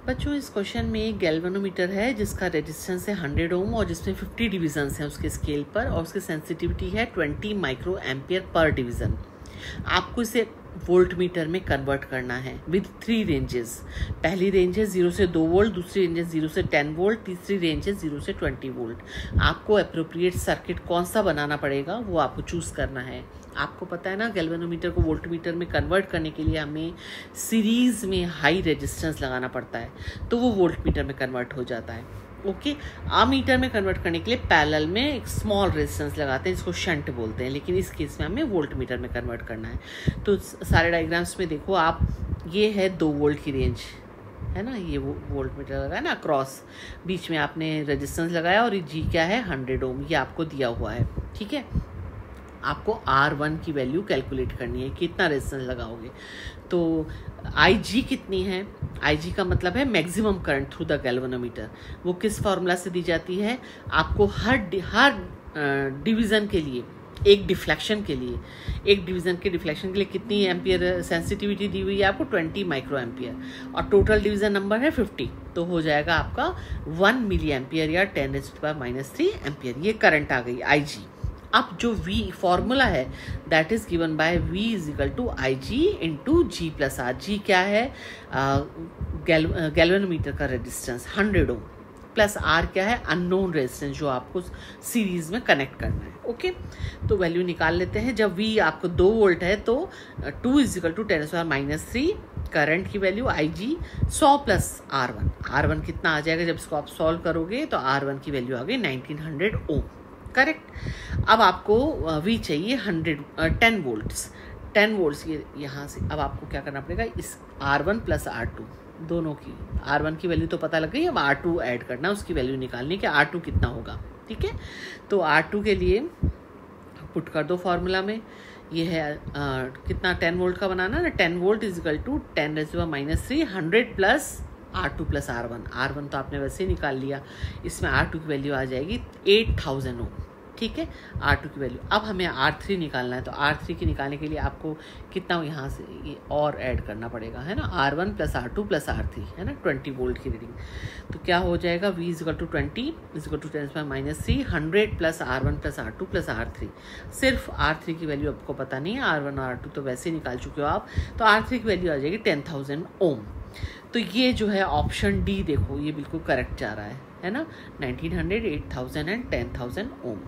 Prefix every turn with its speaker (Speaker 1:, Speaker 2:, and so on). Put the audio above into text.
Speaker 1: बच्चों इस क्वेश्चन में एक गैल्वेनोमीटर है जिसका रेजिस्टेंस है 100 ओम और जिसमें 50 डिविजन्स हैं उसके स्केल पर और उसकी सेंसिटिविटी है 20 माइक्रो एम्पियर पर डिवीजन। आपको इसे वोल्ट मीटर में कन्वर्ट करना है विद 3 रेंजेस। पहली रेंज है 0 से 2 वोल्ट, दूसरी रेंज है 0 से 10 वोल्ट, तीसरी रेंज है 0 से 20 वोल्ट। आपको अप्रोप्रिएट सर्किट कौन सा बनाना पड़ेगा वो आपको चूज करना है। आपको पता है ना, गैल्वेनोमीटर को वोल्ट मीटर में कन्वर्ट करने के लिए हमें सीरीज में हाई रेजिस्टेंस लगाना पड़ता है, तो वो वोल्ट मीटर में कन्वर्ट हो जाता है। ओके, मीटर में कन्वर्ट करने के लिए पैरेलल में एक स्मॉल रेजिस्टेंस लगाते हैं जिसको शंट बोलते हैं, लेकिन इस केस में हमें वोल्ट मीटर में कन्वर्ट करना है। तो सारे डायग्राम्स में देखो आप, ये है 2 वोल्ट की रेंज है ना, ये वोल्ट मीटर लगा है ना क्रॉस, बीच में आपने रेजिस्टेंस लगाया और ये जी क्या है 100 ओम, ये आपको दिया हुआ है। ठीक है, आपको R1 की वैल्यू कैलकुलेट करनी है, कितना रेजिस्टेंस लगाओगे। तो IG कितनी है, IG का मतलब है maximum current through the galvanometer. वो किस फॉर्मूला से दी जाती है, आपको हर डिवीज़न के लिए, एक डिफ्लेक्शन के लिए, एक डिवीज़न के डिफ्लेक्शन के लिए कितनी एम्पियर सेंसिटिविटी दी हुई है आपको 20 माइक्रो एम्पियर, और टोटल डिवीज़न नंबर है 50, तो हो जाएगा आपका 1 मिली एम्पियर या 10⁻³ एम्पियर। ये करंट आ गई IG। अब जो V फॉर्मूला है that is given by V is equal to IG into G plus R। G क्या है, गैल्वेनोमीटर का रेजिस्टेंस 100 ओम, प्लस R क्या है अननोन रेजिस्टेंस जो आपको सीरीज में कनेक्ट करना है। ओके, तो वैल्यू निकाल लेते हैं। जब V आपको 2 वोल्ट है तो 2 इज इक्वल टू 10⁻³ करंट की वैल्यू IG 100 प्लस R1 कितना आ जाएगा, जब इसको आप सॉल्व करोगे तो R1 की वैल्यू आ गई 1900 ओम। करेक्ट। अब आपको V चाहिए 10 वोल्ट्स, 10 वोल्ट्स ये यहाँ से। अब आपको क्या करना पड़ेगा, इस R1 प्लस R2 दोनों की, R1 की वैल्यू तो पता लग गई, अब R2 ऐड करना, उसकी वैल्यू निकालनी कि R2 कितना होगा। ठीक है, तो R2 के लिए पुट कर दो फॉर्मूला में। ये है कितना 10 वोल्ट का बनाना ना, 10 volt is equal to 10⁻³ 100 plus R2 plus R1 तो आपने वैसे ही निकाल लिया। इसमें R2 की वैल्यू आ जाएगी 8000 ओम। ठीक है, R2 की वैल्यू। अब हमें R3 निकालना है, तो R3 की निकालने के लिए आपको कितना यहाँ से ये और ऐड करना पड़ेगा, है ना, R1 plus R2 plus R3, है ना, 20 वोल्ट की रीडिंग। तो क्या हो जाएगा, V is equal to 20 is equal to 10⁻³ 100 plus R1 plus R2 plus R3। सिर्फ R3 की वैल्यू आपको पता नहीं है, R1 और R2 तो वैसे ही निकाल चुके हो आप, तो R3 की वैल्यू आ जाएगी 10000 ओम। तो ये जो है ऑप्शन डी देखो, ये बिल्कुल करेक्ट जा रहा है ना, 1900, 8000 एंड 10000 ओम।